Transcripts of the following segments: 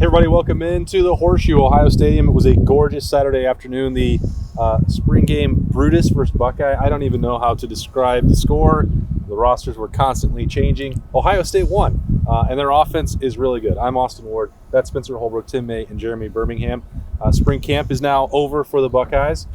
everybody, welcome into the Horseshoe, Ohio Stadium. It was a gorgeous Saturday afternoon. The spring game, Brutus versus Buckeye. I don't even know how to describe the score. The rosters were constantly changing. Ohio State won, and their offense is really good. I'm Austin Ward. That's Spencer Holbrook, Tim May, and Jeremy Birmingham. Spring camp is now over for the Buckeyes.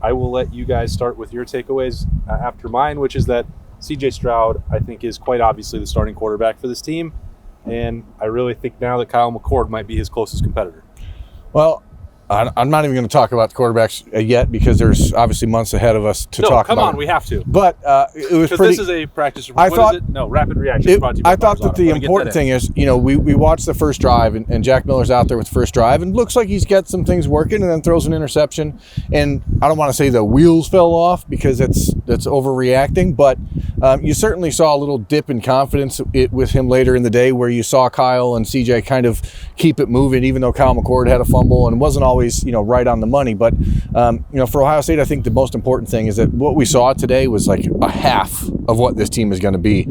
I will let you guys start with your takeaways after mine, which is that C.J. Stroud, I think, is quite obviously the starting quarterback for this team. And I really think now that Kyle McCord might be his closest competitor. Well, I'm not even going to talk about the quarterbacks yet because there's obviously months ahead of us to talk about. No, come on, we have to. But it was pretty. This is a practice report. Rapid reaction. I thought that the important thing is, we watched the first drive, and Jack Miller's out there with the first drive, and looks like he's got some things working, and then throws an interception. And I don't want to say the wheels fell off because that's overreacting, but you certainly saw a little dip in confidence with him later in the day, where you saw Kyle and CJ kind of keep it moving, even though Kyle McCord had a fumble and wasn't always right on the money. But for Ohio State, I think the most important thing is that what we saw today was like a half of what this team is going to be.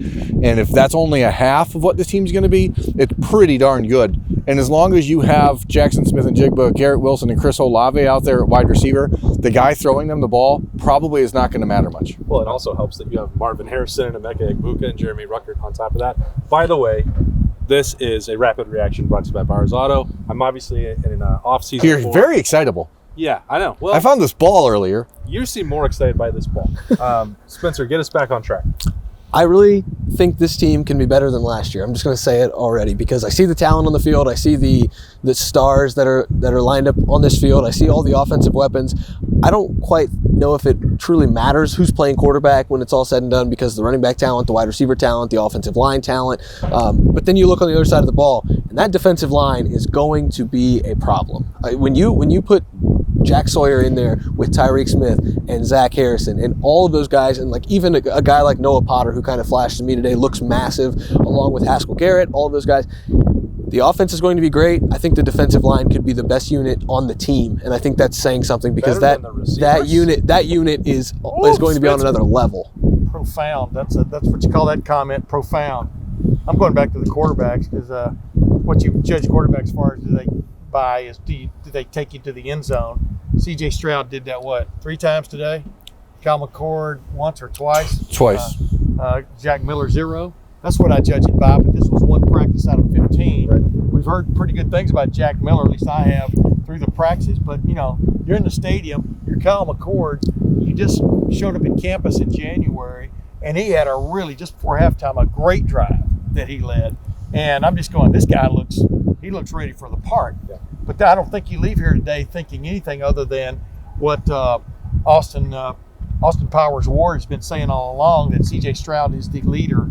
And if that's only a half of what this team is going to be, it's pretty darn good. And as long as you have Jackson Smith and Jigba, Garrett Wilson, and Chris Olave out there at wide receiver, the guy throwing them the ball probably is not going to matter much. Well, it also helps that you have Marvin Harrison and Emeka Egbuka and Jeremy Ruckert on top of that. By the way, this is a rapid reaction brought to you by Byers Auto. I'm obviously in an off-season. You're very excitable. Yeah, I know. Well, I found this ball earlier. You seem more excited by this ball. Spencer, get us back on track. I really think this team can be better than last year. I'm just going to say it already because I see the talent on the field. I see the stars that are lined up on this field. I see all the offensive weapons. I don't quite know if it truly matters who's playing quarterback when it's all said and done, because the running back talent, the wide receiver talent, the offensive line talent. But then you look on the other side of the ball, and that defensive line is going to be a problem. When you put Jack Sawyer in there with Tyreek Smith and Zach Harrison and all of those guys, and like even a guy like Noah Potter, who kind of flashed to me today, looks massive, along with Haskell Garrett, all of those guys. The offense is going to be great. I think the defensive line could be the best unit on the team, and I think that's saying something because that unit is going to be on another level. Profound. That's what you call that comment. Profound. I'm going back to the quarterbacks because what you judge quarterbacks for is do they take you to the end zone? C.J. Stroud did that 3 times today. Kyle McCord once or twice. Twice. Jack Miller 0. That's what I judge it by, but this was 1 practice out of 15. Right. We've heard pretty good things about Jack Miller, at least I have, through the practices. But, you're in the stadium, you're Kyle McCord, you just showed up at campus in January, and he had just before halftime, a great drive that he led. And I'm just going, this guy looks ready for the part. Yeah. But I don't think you leave here today thinking anything other than what Austin Powers Ward has been saying all along, that C.J. Stroud is the leader,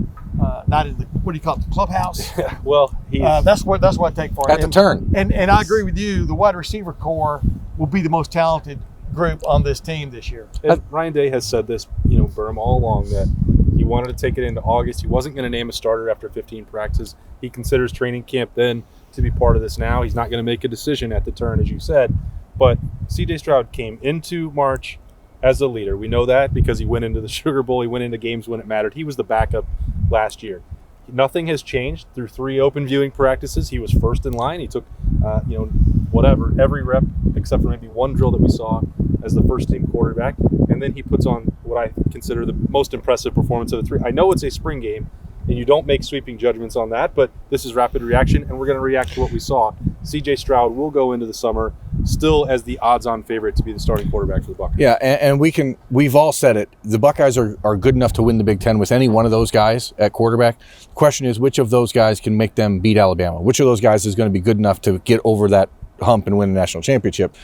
not in the, what do you call it, the clubhouse? Yeah, well, that's what I take for it. At the turn. And I agree with you, the wide receiver core will be the most talented group on this team this year. And Ryan Day has said this, Berm, all along, that he wanted to take it into August. He wasn't going to name a starter after 15 practices. He considers training camp then to be part of this now. He's not going to make a decision at the turn, as you said. But C.J. Stroud came into March as a leader. We know that because he went into the Sugar Bowl. He went into games when it mattered. He was the backup last year. Nothing has changed through 3 open viewing practices. He was first in line. He took, every rep except for maybe one drill that we saw as the first team quarterback. And then he puts on what I consider the most impressive performance of the 3. I know it's a spring game, and you don't make sweeping judgments on that, but this is rapid reaction, and we're going to react to what we saw. C.J. Stroud will go into the summer still as the odds-on favorite to be the starting quarterback for the Buckeyes. Yeah, and we've all said it. The Buckeyes are good enough to win the Big Ten with any one of those guys at quarterback. The question is, which of those guys can make them beat Alabama? Which of those guys is going to be good enough to get over that hump and win the national championship?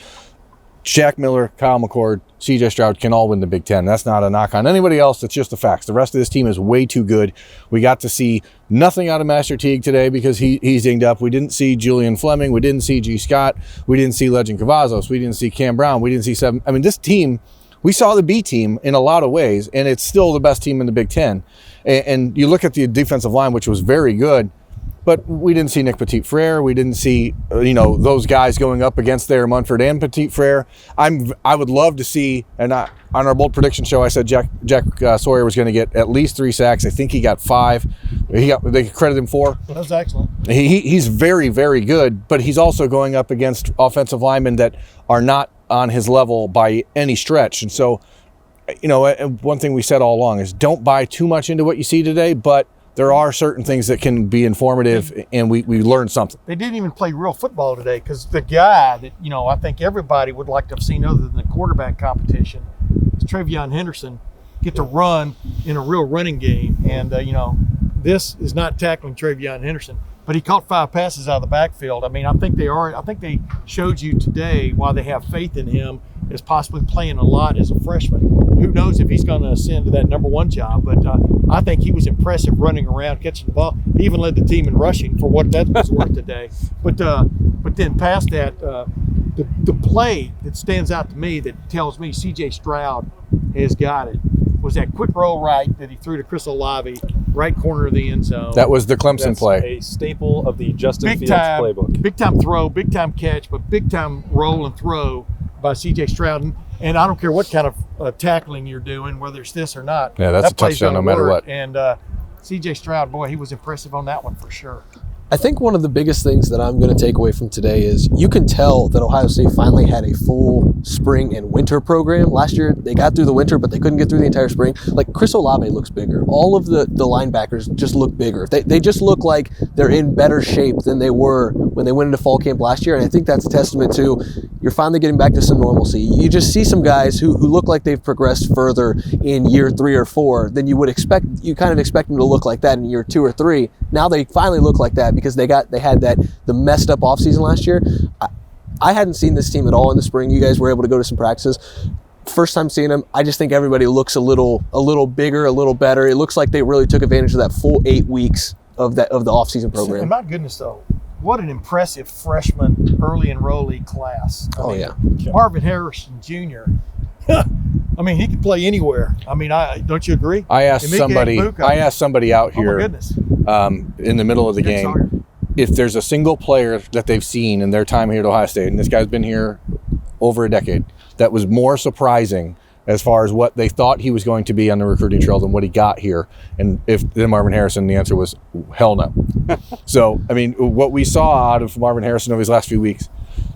Jack Miller, Kyle McCord, C.J. Stroud can all win the Big Ten. That's not a knock on anybody else. That's just the facts. The rest of this team is way too good. We got to see nothing out of Master Teague today because he's dinged up. We didn't see Julian Fleming. We didn't see G. Scott. We didn't see Legend Cavazos. We didn't see Cam Brown. We didn't see Seven. I mean, this team, we saw the B team in a lot of ways, and it's still the best team in the Big Ten. And you look at the defensive line, which was very good. But we didn't see Nick Petit-Frere. We didn't see, those guys going up against there, Munford and Petit-Frere. I would love to see, and on our bold prediction show, I said Jack Sawyer was going to get at least 3 sacks. I think he got 5. They credited him 4. That was excellent. He's very, very good, but he's also going up against offensive linemen that are not on his level by any stretch. And so, one thing we said all along is don't buy too much into what you see today, but there are certain things that can be informative, and we learned something. They didn't even play real football today because the guy that, I think everybody would like to have seen other than the quarterback competition is Travion Henderson get to run in a real running game. And, this is not tackling Travion Henderson, but he caught 5 passes out of the backfield. I mean, I think they showed you today why they have faith in him as possibly playing a lot as a freshman. Who knows if he's going to ascend to that number 1 job, but I think he was impressive running around, catching the ball. He even led the team in rushing for what that was worth today. But then past that, the play that stands out to me that tells me C.J. Stroud has got it was that quick roll right that he threw to Chris Olave, right corner of the end zone. That was the Clemson play. A staple of the Justin Fields playbook. Big time throw, big time catch, but big time roll and throw by C.J. Stroud. And I don't care what kind of tackling you're doing, whether it's this or not. Yeah, that's a touchdown no matter what. And C.J. Stroud, boy, he was impressive on that one for sure. I think one of the biggest things that I'm going to take away from today is you can tell that Ohio State finally had a full spring and winter program. Last year, they got through the winter, but they couldn't get through the entire spring. Like, Chris Olave looks bigger. All of the linebackers just look bigger. They just look like they're in better shape than they were when they went into fall camp last year, and I think that's a testament to you're finally getting back to some normalcy. You just see some guys who look like they've progressed further in year 3 or 4 than you would expect. You kind of expect them to look like that in year 2 or 3. Now they finally look like that because they had the messed up offseason last year. I hadn't seen this team at all in the spring. You guys were able to go to some practices. First time seeing them, I just think everybody looks a little bigger, a little better. It looks like they really took advantage of that full 8 weeks of the offseason program. And my goodness, though, what an impressive freshman early enrollee class. I mean, Marvin Harrison Jr. I mean, he could play anywhere. I mean, don't you agree? I asked somebody out here in the middle of the game if there's a single player that they've seen in their time here at Ohio State, and this guy's been here over a decade, that was more surprising as far as what they thought he was going to be on the recruiting trail than what he got here. And then Marvin Harrison, the answer was hell no. So, I mean, what we saw out of Marvin Harrison over these last few weeks,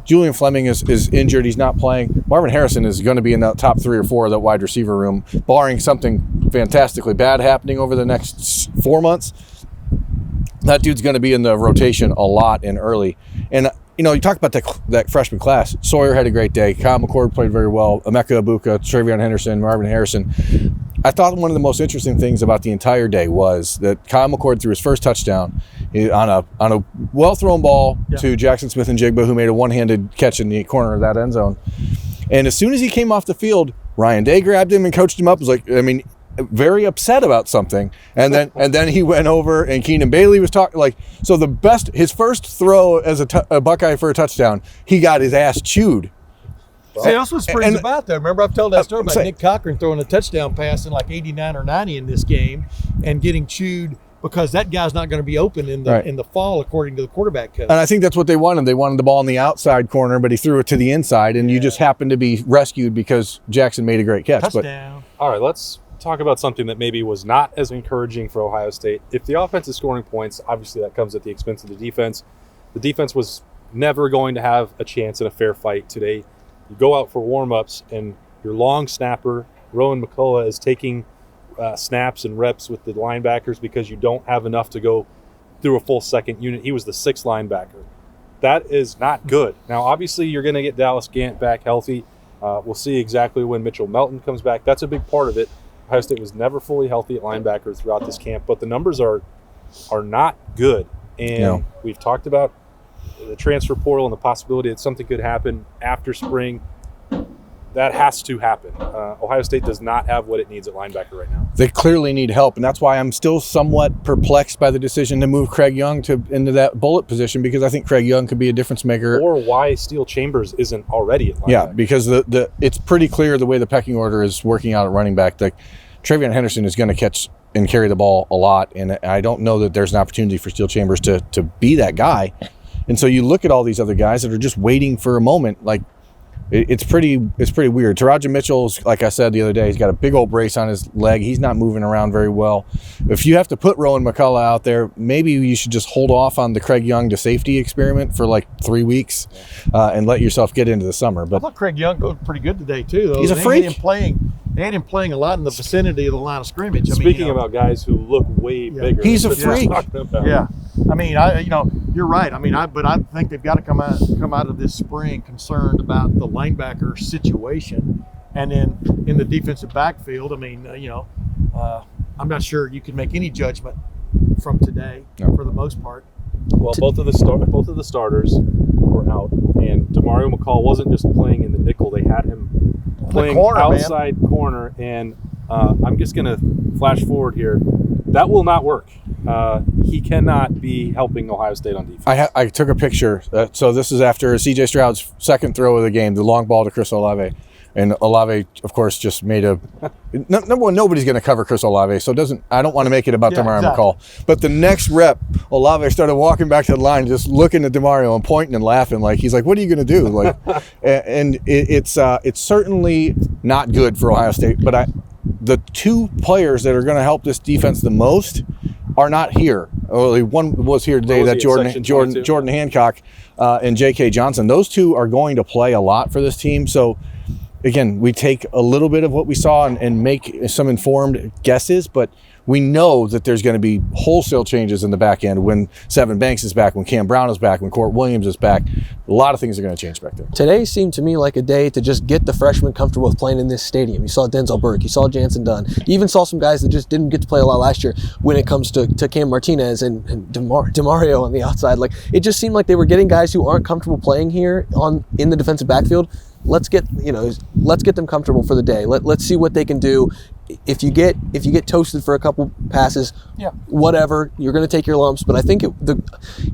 Julian Fleming is injured. He's not playing. Marvin Harrison is going to be in the top 3 or 4 of that wide receiver room, barring something fantastically bad happening over the next 4 months. That dude's going to be in the rotation a lot and early. And, you talk about that freshman class. Sawyer had a great day. Kyle McCord played very well. Emeka Ibuka, Travion Henderson, Marvin Harrison. I thought one of the most interesting things about the entire day was that Kyle McCord threw his first touchdown on a well-thrown ball to Jackson Smith and Jigba, who made a one-handed catch in the corner of that end zone. And as soon as he came off the field, Ryan Day grabbed him and coached him up. It was very upset about something, and then he went over and Keenan Bailey was talking his first throw as a Buckeye for a touchdown, he got his ass chewed. See, that's what spring's about, though. Remember, I've told that story about Nick Cochran throwing a touchdown pass in like 89 or 90 in this game and getting chewed because that guy's not going to be open in the fall, according to the quarterback coach. And I think that's what they wanted. They wanted the ball in the outside corner, but he threw it to the inside, and you just happened to be rescued because Jackson made a great catch. Touchdown. All right, let's talk about something that maybe was not as encouraging for Ohio State. If the offense is scoring points, obviously that comes at the expense of the defense. The defense was never going to have a chance in a fair fight today. You go out for warm-ups, and your long snapper, Rowan McCullough, is taking snaps and reps with the linebackers because you don't have enough to go through a full second unit. He was the 6th linebacker. That is not good. Now, obviously, you're going to get Dallas Gant back healthy. We'll see exactly when Mitchell Melton comes back. That's a big part of it. Ohio State was never fully healthy at linebacker throughout this camp, but the numbers are not good. And we've talked about the transfer portal and the possibility that something could happen after spring. That has to happen. Ohio State does not have what it needs at linebacker right now. They clearly need help, and that's why I'm still somewhat perplexed by the decision to move Craig Young into that bullet position, because I think Craig Young could be a difference maker. Or why Steele Chambers isn't already at linebacker. Yeah, because it's pretty clear the way the pecking order is working out at running back. Travion Henderson is going to catch and carry the ball a lot. And I don't know that there's an opportunity for Steel Chambers to be that guy. And so you look at all these other guys that are just waiting for a moment. Like, it's pretty weird. Taraja Mitchell's, like I said the other day, he's got a big old brace on his leg. He's not moving around very well. If you have to put Rowan McCullough out there, maybe you should just hold off on the Craig Young to safety experiment for like 3 weeks and let yourself get into the summer. I But thought Craig Young looked pretty good today too, though. He's a freak. They had him playing a lot in the vicinity of the line of scrimmage. Speaking about guys who look way bigger, He's a that's what freak. we're talking about. Yeah, I mean, you're right. I mean, but I think they've got to come out of this spring concerned about the linebacker situation, and then in the defensive backfield. I mean, I'm not sure you can make any judgment from today for the most part. Well, both of the starters were out, and Demario McCall wasn't just playing in the nickel; they had him playing corner, outside corner. And I'm just going to flash forward here. That will not work. He cannot be helping Ohio State on defense. I took a picture. So this is after C.J. Stroud's second throw of the game, the long ball to Chris Olave. And Olave, of course, just made a number one. Nobody's going to cover Chris Olave, so I don't want to make it about Demario McCall. But the next rep, Olave started walking back to the line, just looking at Demario and pointing and laughing, like he's like, "What are you going to do?" Like, and it's certainly not good for Ohio State. But the two players that are going to help this defense the most are not here. Well, one was here today. That Jordan Hancock and J.K. Johnson. Those two are going to play a lot for this team. So. Again, we take a little bit of what we saw and make some informed guesses, but we know that there's going to be wholesale changes in the back end when Sevyn Banks is back, when Cam Brown is back, when Court Williams is back. A lot of things are going to change back there. Today seemed to me like a day to just get the freshmen comfortable with playing in this stadium. You saw Denzel Burke, you saw Jansen Dunn, you even saw some guys that just didn't get to play a lot last year when it comes to Cam Martinez and Demario on the outside. Like, it just seemed like they were getting guys who aren't comfortable playing here in the defensive backfield. Let's get them comfortable for the day. Let's see what they can do. If you get toasted for a couple passes, whatever, you're going to take your lumps. But I think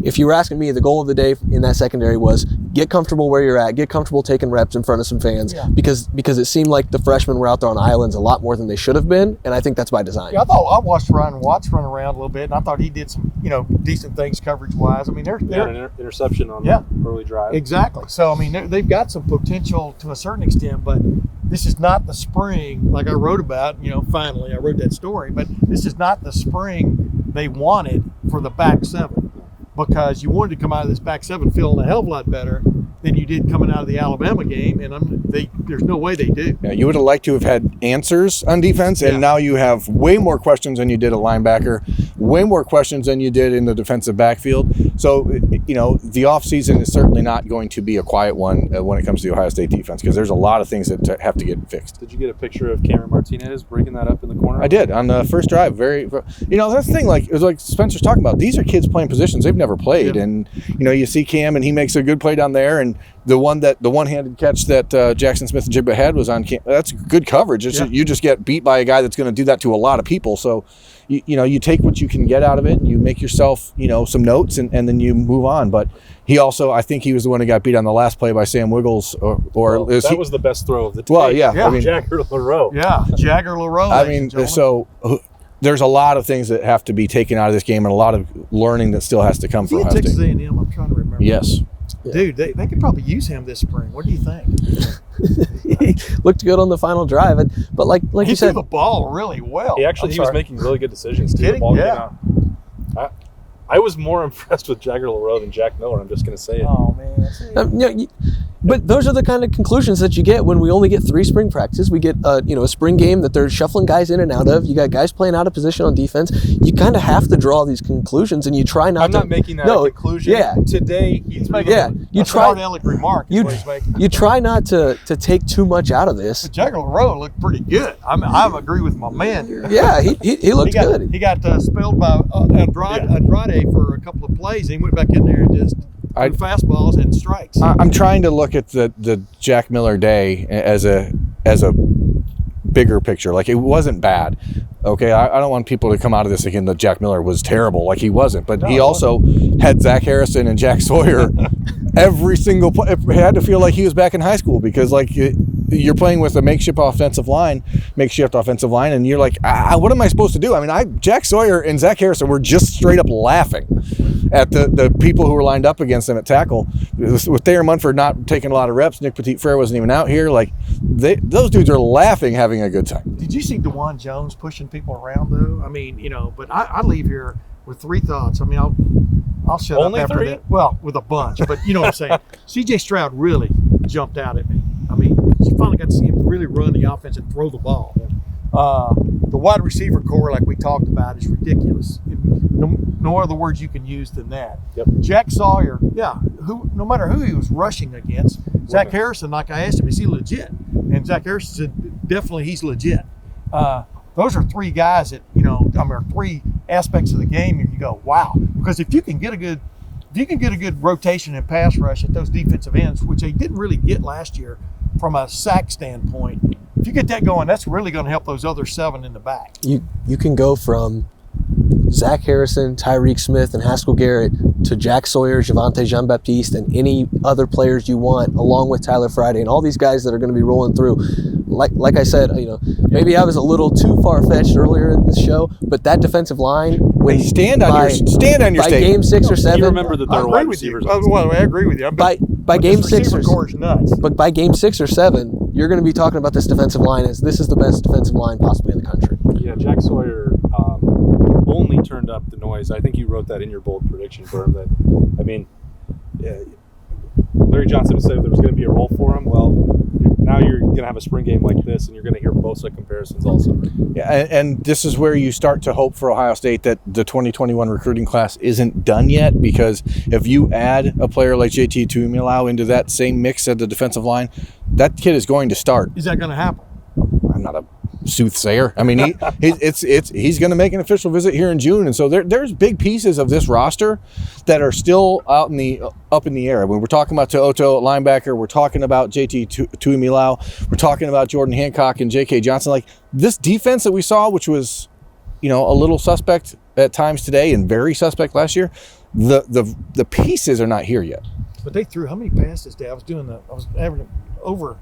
if you were asking me, the goal of the day in that secondary was get comfortable where you're at, get comfortable taking reps in front of some fans, because it seemed like the freshmen were out there on islands a lot more than they should have been, and I think that's by design. Yeah, I watched Ryan Watts run around a little bit, and I thought he did some decent things coverage wise. I mean, they're an interception on the early drive. Exactly. So I mean, they've got some potential to a certain extent, but this is not the spring like I wrote about. Finally I wrote that story, but this is not the spring they wanted for the back seven, because you wanted to come out of this back seven feeling a hell of a lot better than you did coming out of the Alabama game, and there's no way they do. Yeah, you would have liked to have had answers on defense, and now you have way more questions than you did at linebacker, way more questions than you did in the defensive backfield. So, the offseason is certainly not going to be a quiet one when it comes to the Ohio State defense, because there's a lot of things that have to get fixed. Did you get a picture of Cameron Martinez breaking that up in the corner? I did, on the first drive. That's the thing, it was like Spencer's talking about. These are kids playing positions they've never played, and you see Cam, and he makes a good play down there, and the one-handed catch that Jackson Smith-Njigba had was on Cam. That's good coverage. You just get beat by a guy that's going to do that to a lot of people. So, you take what you can get out of it, and you make yourself, some notes, and then you move on. But he also, I think he was the one who got beat on the last play by Sam Wiggles, that was the best throw of the day. Well, yeah. I mean, Jagger LaRoe. Yeah, Jagger LaRoe. I mean, so there's a lot of things that have to be taken out of this game, and a lot of learning that still has to come from Ohio State. Texas A&M, I'm trying to remember. Yes. Dude, they could probably use him this spring. What do you think? He looked good on the final drive, but like you said, he threw the ball really well. He was making really good decisions too. Kidding? The ball came out. I was more impressed with Jagger LaRoe than Jack Miller. I'm just going to say it. Oh man. But those are the kind of conclusions that you get when we only get 3 spring practices. We get a spring game that they're shuffling guys in and out of. You got guys playing out of position on defense. You kind of have to draw these conclusions, and you try not. I'm not making that a conclusion. Yeah. Today he's making. Yeah. You try. An aleck remark. You try not to take too much out of this. But Jagger LaRoe looked pretty good. I agree with my man here. Yeah, he looked good. He got spelled by Andrade for a couple of plays. And he went back in there and just. Fastballs and strikes. I'm trying to look at the Jack Miller day as a bigger picture. Like, it wasn't bad. Okay, I don't want people to come out of this thinking that Jack Miller was terrible. Like, he wasn't. But he also had Zach Harrison and Jack Sawyer every single play. It had to feel like he was back in high school, because you're playing with a makeshift offensive line, and you're like, what am I supposed to do? I mean, Jack Sawyer and Zach Harrison were just straight up laughing at the people who were lined up against them at tackle. With Thayer Munford not taking a lot of reps, Nick Petit-Frere wasn't even out here. Like, those dudes are laughing, having a good time. Did you see DeJuan Jones pushing people around, though? I mean, but I leave here with 3 thoughts. I mean, I'll shut Only up after 3? that. Well, with a bunch, but you know what I'm saying. C.J. Stroud really jumped out at me. I mean, you finally got to see him really run the offense and throw the ball. The wide receiver core, like we talked about, is ridiculous. No other words you can use than that. Yep. Jack Sawyer, no matter who he was rushing against, Zach Harrison, like I asked him, is he legit? And Zach Harrison said, definitely he's legit. Those are 3 guys that, are 3 aspects of the game and you go, wow. Because if you can get a good rotation and pass rush at those defensive ends, which they didn't really get last year from a sack standpoint, if you get that going, that's really going to help those other 7 in the back. You can go from Zach Harrison, Tyreek Smith, and Haskell Garrett to Jack Sawyer, Javonte Jean-Baptiste, and any other players you want, along with Tyler Friday and all these guys that are going to be rolling through. Like I said, maybe I was a little too far-fetched earlier in the show, but that defensive line, when Stand on your by statement. game 6 or 7, You remember that there are wide receivers. Well, I agree with you. by game 6 or nuts. but by game 6 or 7, you're going to be talking about this defensive line as this is the best defensive line possibly in the country. Yeah, Jack Sawyer only turned up the noise. I think you wrote that in your bold prediction, Berm, that, I mean, Larry Johnson said there was going to be a role for him. Well, now you're going to have a spring game like this, and you're going to hear Bosa comparisons also. Yeah, and this is where you start to hope for Ohio State that the 2021 recruiting class isn't done yet, because if you add a player like JT Tuimoloau into that same mix at the defensive line, that kid is going to start. Is that going to happen? I'm not a soothsayer. I mean, he's going to make an official visit here in June, and so there's big pieces of this roster that are still up in the air. When we're talking about To'oto at linebacker, we're talking about JT Tuimoloau, we're talking about Jordan Hancock and J.K. Johnson. Like, this defense that we saw, which was a little suspect at times today and very suspect last year, the pieces are not here yet. But they threw how many passes today? I was averaging over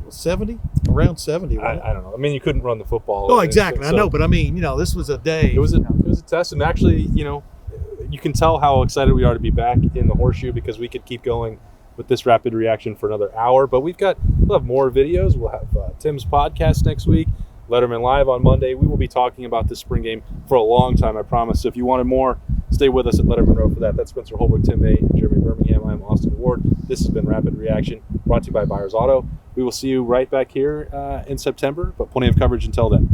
70, around 70. Right? I don't know. I mean, you couldn't run the football. Oh, exactly. I know, but I mean, this was a day. It was a test, and actually, you can tell how excited we are to be back in the Horseshoe, because we could keep going with this rapid reaction for another hour. But we'll have more videos. We'll have Tim's podcast next week, Lettermen Live on Monday. We will be talking about this spring game for a long time, I promise. So if you wanted more, stay with us at Lettermen Row for that. That's Spencer Holbrook, Tim May, and Jeremy Birmingham. I'm Austin Ward. This has been Rapid Reaction, brought to you by Byers Auto. We will see you right back here in September, but plenty of coverage until then.